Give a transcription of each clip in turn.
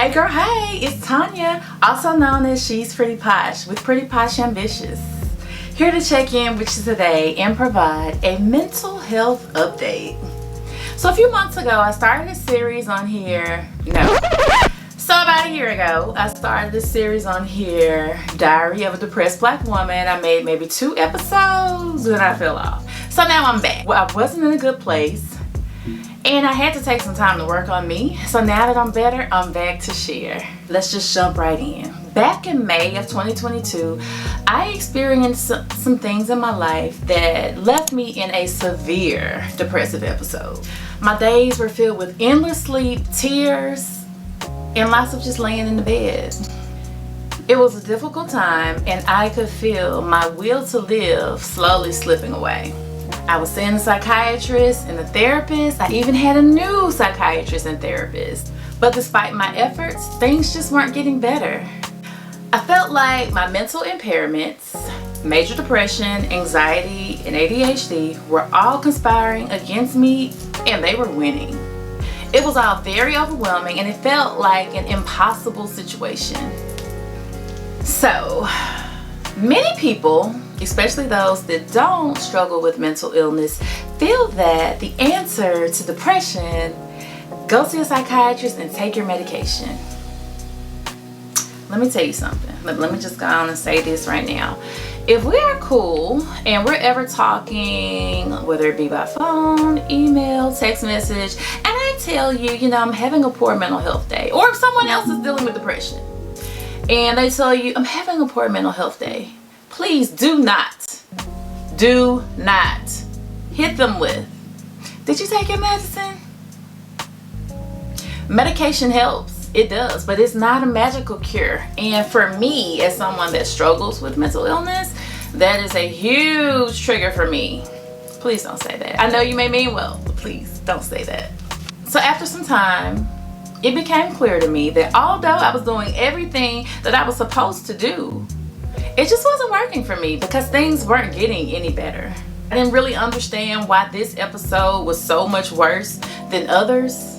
Hey girl, hey, it's Tanya, also known as She's Pretty Posh with Pretty Posh Ambitious. Here to check in with you today and provide a mental health update. So a few months ago, I started a series on here. So about a year ago, I started this series on here, Diary of a Depressed Black Woman. I made maybe 2 episodes and I fell off. So now I'm back. Well, I wasn't in a good place and I had to take some time to work on me. So now that I'm better, I'm back to share. Let's just jump right in. Back in May of 2022, I experienced some things in my life that left me in a severe depressive episode. My days were filled with endless sleep, tears, and lots of just laying in the bed. It was a difficult time and I could feel my will to live slowly slipping away. I was seeing a psychiatrist and a therapist. I even had a new psychiatrist and therapist. But despite my efforts, things just weren't getting better. I felt like my mental impairments, major depression, anxiety, and ADHD were all conspiring against me and they were winning. It was all very overwhelming and it felt like an impossible situation. So, many people, especially those that don't struggle with mental illness, feel that the answer to depression, go see a psychiatrist and take your medication. Let me tell you something. Let me just go on and say this right now. If we are cool and we're ever talking, whether it be by phone, email, text message, and I tell you, I'm having a poor mental health day, or if someone else is dealing with depression and they tell you, I'm having a poor mental health day, please do not hit them with, did you take your medicine? Medication helps. It does, but it's not a magical cure. And for me, as someone that struggles with mental illness, that is a huge trigger for me. Please don't say that. I know you may mean well, but please don't say that. So after some time, it became clear to me that although I was doing everything that I was supposed to do, it just wasn't working for me because things weren't getting any better. I didn't really understand why this episode was so much worse than others.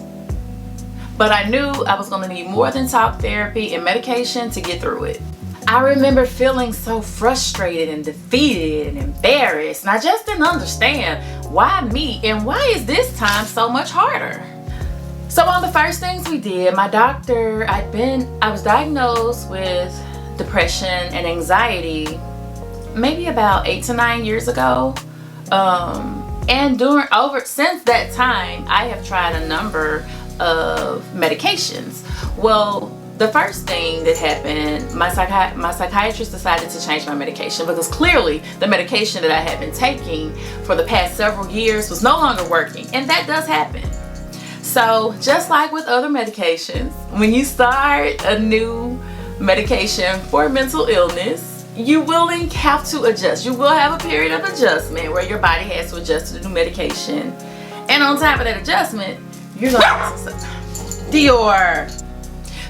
But I knew I was going to need more than talk therapy and medication to get through it. I remember feeling so frustrated and defeated and embarrassed, and I just didn't understand why me and why is this time so much harder. So one of the first things we did, my doctor, I was diagnosed with depression and anxiety maybe about 8 to 9 years ago. And since that time, I have tried a number of medications. Well, the first thing that happened, my psychiatrist decided to change my medication because clearly the medication that I had been taking for the past several years was no longer working, and that does happen. So just like with other medications, when you start a new medication for mental illness, you will have to adjust. You will have a period of adjustment where your body has to adjust to the new medication, and on top of that adjustment, you're going to Dior.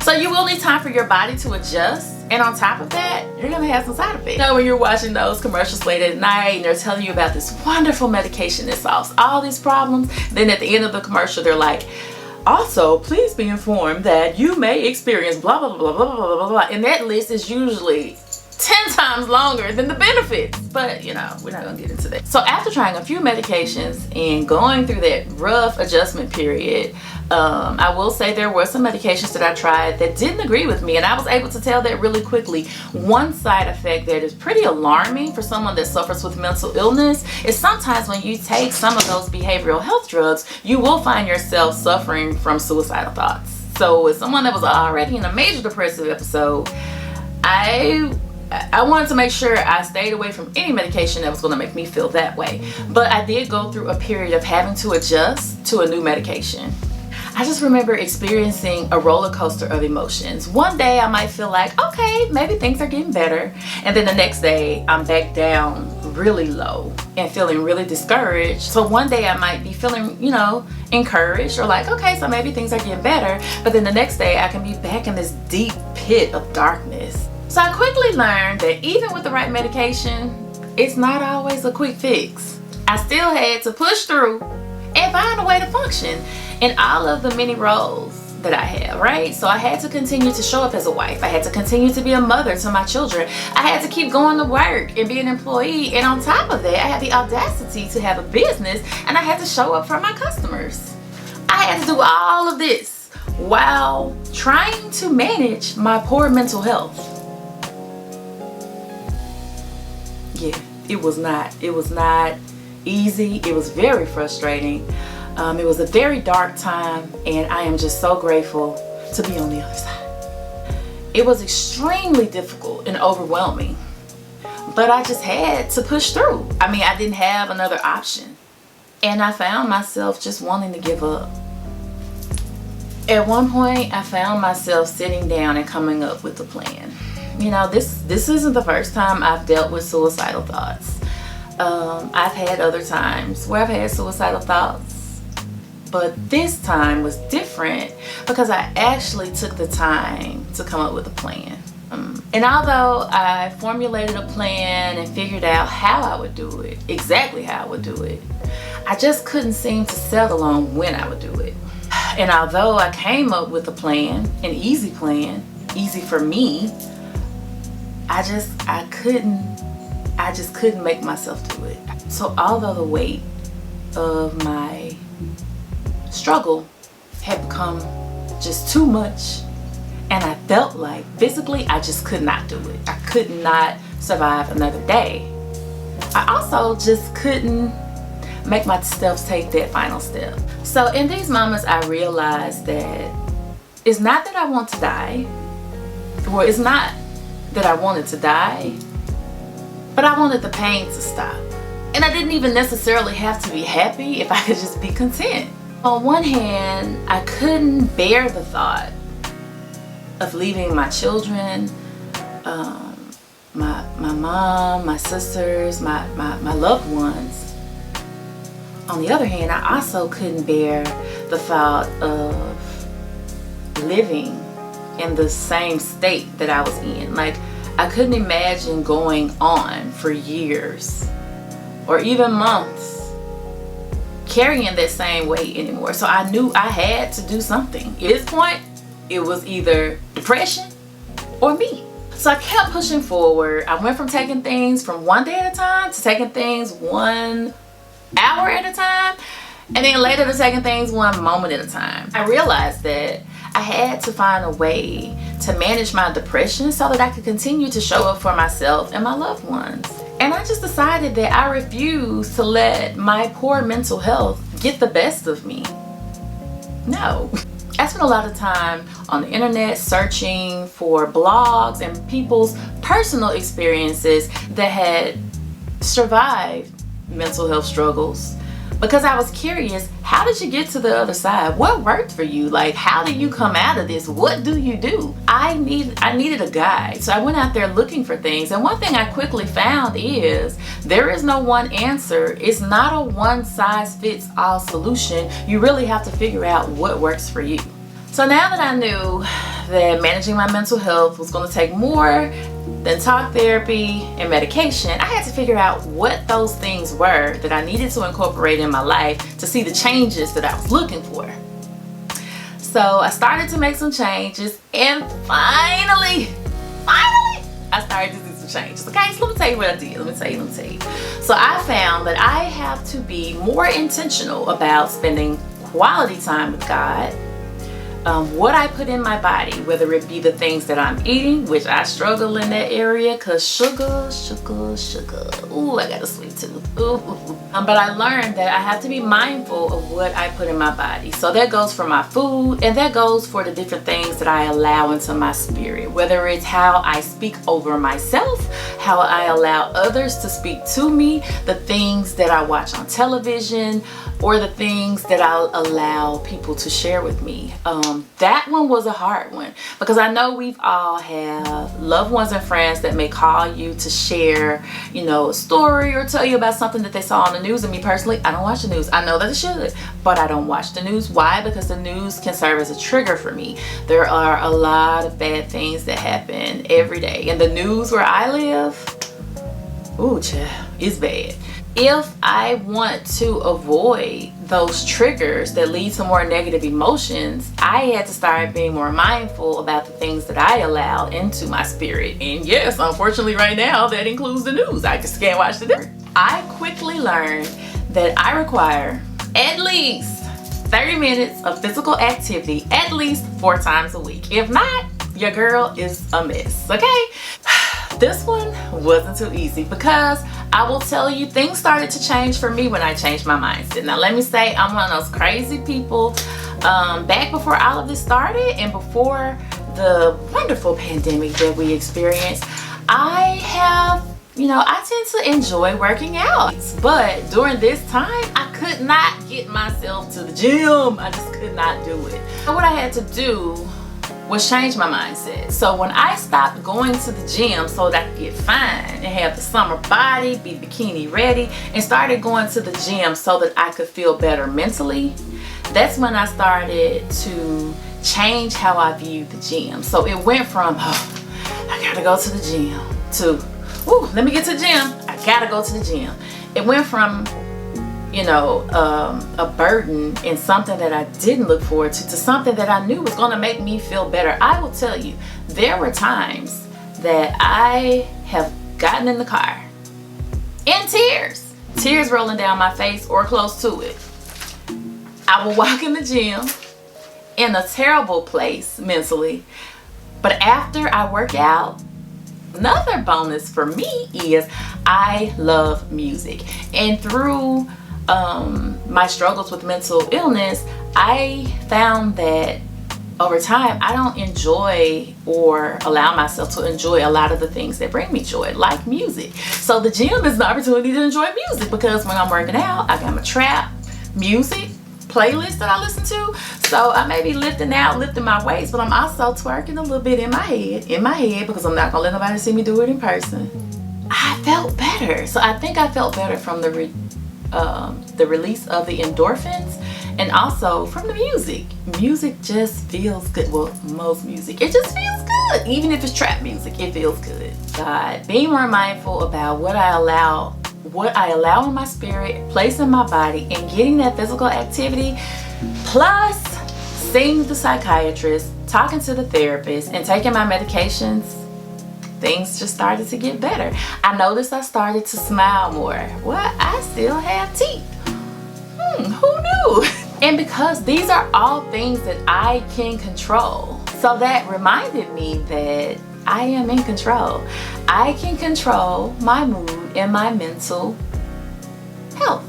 So you will need time for your body to adjust, and on top of that, you're going to have some side effects. When you're watching those commercials late at night and they're telling you about this wonderful medication that solves all these problems, then at the end of the commercial they're like, also please be informed that you may experience blah blah blah blah blah blah blah, and that list is usually 10 times longer than the benefits, but we're not gonna get into that. So after trying a few medications and going through that rough adjustment period, I will say there were some medications that I tried that didn't agree with me, and I was able to tell that really quickly. One side effect that is pretty alarming for someone that suffers with mental illness is sometimes when you take some of those behavioral health drugs, you will find yourself suffering from suicidal thoughts. So as someone that was already in a major depressive episode, I wanted to make sure I stayed away from any medication that was going to make me feel that way. But I did go through a period of having to adjust to a new medication. I just remember experiencing a roller coaster of emotions. One day I might feel like, okay, maybe things are getting better. And then the next day I'm back down really low and feeling really discouraged. So one day I might be feeling, encouraged or like, okay, so maybe things are getting better. But then the next day I can be back in this deep pit of darkness. So I quickly learned that even with the right medication, it's not always a quick fix. I still had to push through and find a way to function in all of the many roles that I have, right? So I had to continue to show up as a wife. I had to continue to be a mother to my children. I had to keep going to work and be an employee. And on top of that, I had the audacity to have a business, and I had to show up for my customers. I had to do all of this while trying to manage my poor mental health. Yeah, it was not easy. It was very frustrating. It was a very dark time, and I am just so grateful to be on the other side. It was extremely difficult and overwhelming, but I just had to push through. I mean, I didn't have another option, and I found myself just wanting to give up. At one point, I found myself sitting down and coming up with a plan. You know, this isn't the first time I've dealt with suicidal thoughts. I've had other times where I've had suicidal thoughts, but this time was different because I actually took the time to come up with a plan. And although I formulated a plan and figured out how I would do it, exactly how I would do it, I just couldn't seem to settle on when I would do it. And although I came up with a plan, an easy plan, easy for me, I just couldn't make myself do it. So although the weight of my struggle had become just too much, and I felt like physically I just could not do it. I could not survive another day. I also just couldn't make myself take that final step. So in these moments, I realized that it's not that I want to die, or it's not that I wanted to die, but I wanted the pain to stop. And I didn't even necessarily have to be happy if I could just be content. On one hand, I couldn't bear the thought of leaving my children, my mom, my sisters, my loved ones. On the other hand, I also couldn't bear the thought of living in the same state that I was in. Like, I couldn't imagine going on for years or even months carrying that same weight anymore. So I knew I had to do something. At this point, it was either depression or me. So I kept pushing forward. I went from taking things from one day at a time to taking things 1 hour at a time, and then later to taking things 1 moment at a time. I realized that I had to find a way to manage my depression so that I could continue to show up for myself and my loved ones. And I just decided that I refused to let my poor mental health get the best of me. No. I spent a lot of time on the internet searching for blogs and people's personal experiences that had survived mental health struggles, because I was curious, how did you get to the other side? What worked for you? Like, how did you come out of this? What do you do? I needed a guide. So I went out there looking for things. And one thing I quickly found is there is no one answer. It's not a one size fits all solution. You really have to figure out what works for you. So now that I knew that managing my mental health was going to take more than talk therapy and medication, I had to figure out what those things were that I needed to incorporate in my life to see the changes that I was looking for. So I started to make some changes, and finally, I started to do some changes. Okay, so let me tell you what I did. Let me tell you. So I found that I have to be more intentional about spending quality time with God. What I put in my body, whether it be the things that I'm eating, which I struggle in that area because sugar. Ooh, I got a sweet tooth. Ooh. But I learned that I have to be mindful of what I put in my body. So that goes for my food, and that goes for the different things that I allow into my spirit, whether it's how I speak over myself, how I allow others to speak to me, the things that I watch on television, or the things that I'll allow people to share with me. That one was a hard one, because I know we've all have loved ones and friends that may call you to share, a story or tell you about something that they saw on the news. And me personally, I don't watch the news. I know that I should, but I don't watch the news. Why? Because the news can serve as a trigger for me. There are a lot of bad things that happen every day, and the news where I live, ooh, child, it's bad. If I want to avoid those triggers that lead to more negative emotions, I had to start being more mindful about the things that I allow into my spirit. And yes, unfortunately right now, that includes the news. I just can't watch the news. I quickly learned that I require at least 30 minutes of physical activity at least 4 times a week. If not, your girl is a mess, okay? This one wasn't too easy because I will tell you, things started to change for me when I changed my mindset. Now let me say, I'm one of those crazy people, back before all of this started and before the wonderful pandemic that we experienced, I tend to enjoy working out. But during this time, I could not get myself to the gym. I just could not do it. So what I had to do was change my mindset. So when I stopped going to the gym so that I could get fine and have the summer body, be bikini ready, and started going to the gym so that I could feel better mentally, that's when I started to change how I viewed the gym. So it went from, I gotta go to the gym, to, let me get to the gym, I gotta go to the gym. It went from, a burden and something that I didn't look forward to something that I knew was going to make me feel better. I will tell you, there were times that I have gotten in the car in tears rolling down my face or close to it. I will walk in the gym in a terrible place mentally, but after I work out, another bonus for me is I love music. And through my struggles with mental illness, I found that over time I don't enjoy or allow myself to enjoy a lot of the things that bring me joy, like music. So the gym is an opportunity to enjoy music because when I'm working out, I got my trap music playlist that I listen to. So I may be lifting my weights, but I'm also twerking a little bit in my head because I'm not gonna let nobody see me do it in person. I felt better. So I think I felt better from the release of the endorphins and also from the music. Music just feels good. Well, most music, it just feels good. Even if it's trap music, it feels good. God, being more mindful about what I allow in my spirit, place in my body, and getting that physical activity, plus seeing the psychiatrist, talking to the therapist, and taking my medications, things just started to get better. I noticed I started to smile more. What? I still have teeth. Who knew? And because these are all things that I can control. So that reminded me that I am in control. I can control my mood and my mental health.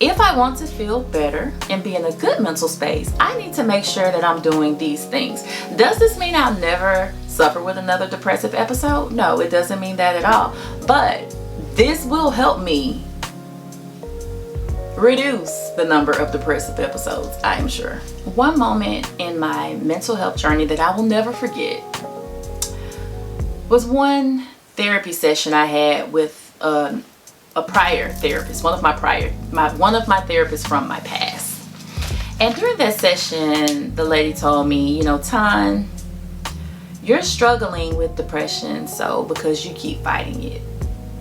If I want to feel better and be in a good mental space, I need to make sure that I'm doing these things. Does this mean I'll never suffer with another depressive episode? No, it doesn't mean that at all. But this will help me reduce the number of depressive episodes, I am sure. One moment in my mental health journey that I will never forget was one therapy session I had with a prior therapist, one of my therapists from my past. And during that session, the lady told me, Ton, you're struggling with depression, so because you keep fighting it.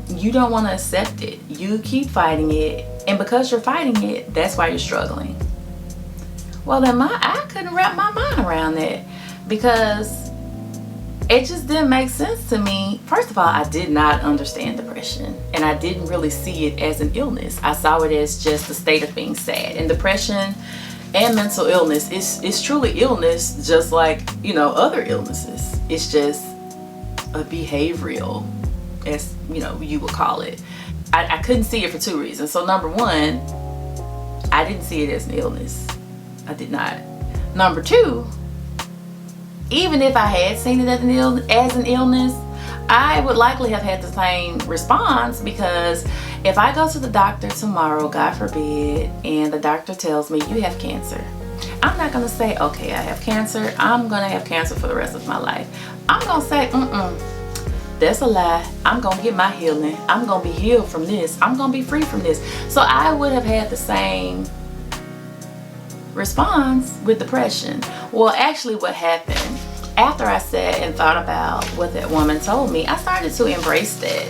You don't want to accept it. You keep fighting it, and because you're fighting it, that's why you're struggling. Well, then I couldn't wrap my mind around that because it just didn't make sense to me. First of all, I did not understand depression, and I didn't really see it as an illness. I saw it as just a state of being sad. And depression and mental illness is truly illness, just like other illnesses. It's just a behavioral, as you would call it. I couldn't see it for 2 reasons. So number one, I didn't see it as an illness. I did not. Number 2, even if I had seen it as an illness, I would likely have had the same response, because if I go to the doctor tomorrow, God forbid, and the doctor tells me you have cancer, I'm not going to say, okay, I have cancer, I'm going to have cancer for the rest of my life. I'm going to say, that's a lie. I'm going to get my healing. I'm going to be healed from this. I'm going to be free from this. So I would have had the same response with depression. Well, actually what happened, after I sat and thought about what that woman told me, I started to embrace that.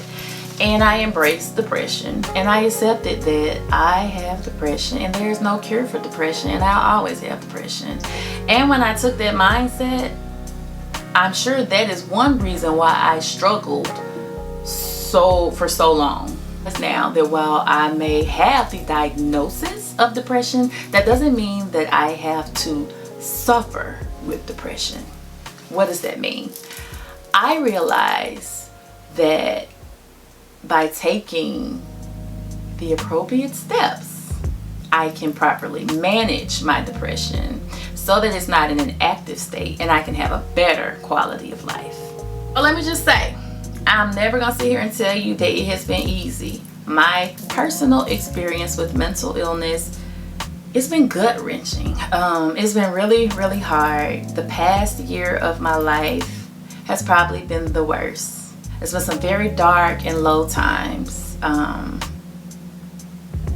And I embraced depression, and I accepted that I have depression and there's no cure for depression, and I'll always have depression. And when I took that mindset, I'm sure that is one reason why I struggled for so long. Now that while I may have the diagnosis of depression, that doesn't mean that I have to suffer with depression. What does that mean? I realize that by taking the appropriate steps, I can properly manage my depression so that it's not in an active state and I can have a better quality of life. But let me just say, I'm never gonna sit here and tell you that it has been easy. My personal experience with mental illness, it's been gut-wrenching. It's been really, really hard. The past year of my life has probably been the worst. It's been some very dark and low times.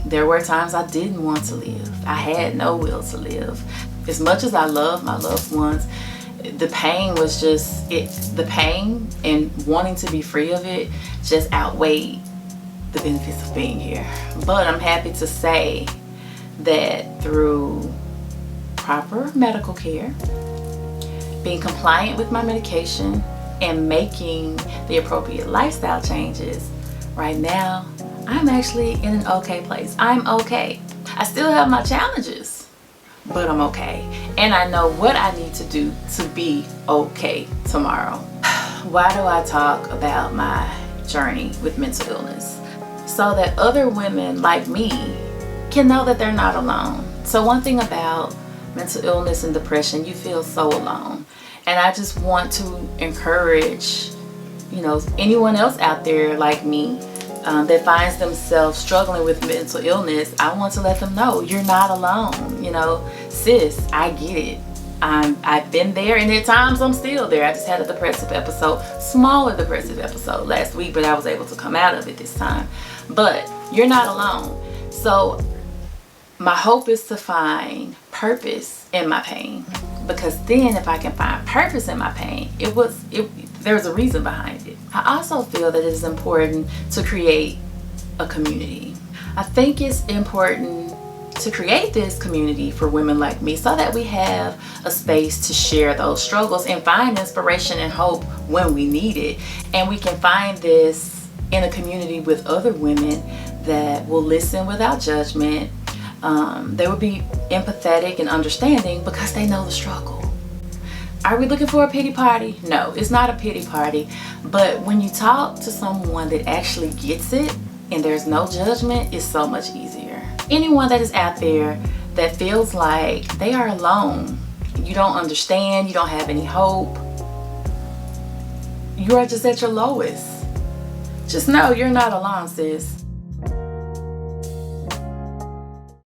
There were times I didn't want to live. I had no will to live. As much as I love my loved ones, the pain was just, the pain and wanting to be free of it just outweighed the benefits of being here. But I'm happy to say that through proper medical care, being compliant with my medication, and making the appropriate lifestyle changes, right now I'm actually in an okay place. I'm okay. I still have my challenges, but I'm okay. And I know what I need to do to be okay tomorrow. Why do I talk about my journey with mental illness? So that other women like me can know that they're not alone. So one thing about mental illness and depression, you feel so alone. And I just want to encourage, anyone else out there like me that finds themselves struggling with mental illness. I want to let them know you're not alone. Sis, I get it. I've been there, and at times I'm still there. I just had a depressive episode, smaller depressive episode last week, but I was able to come out of it this time. But you're not alone. So my hope is to find purpose in my pain, because then if I can find purpose in my pain, there's a reason behind it. I also feel that it is important to create a community. I think it's important to create this community for women like me so that we have a space to share those struggles and find inspiration and hope when we need it. And we can find this in a community with other women that will listen without judgment. They will be empathetic and understanding because they know the struggle. Are we looking for a pity party? No, it's not a pity party. But when you talk to someone that actually gets it and there's no judgment, it's so much easier. Anyone that is out there that feels like they are alone, you don't understand, you don't have any hope, you are just at your lowest, just know you're not alone, sis.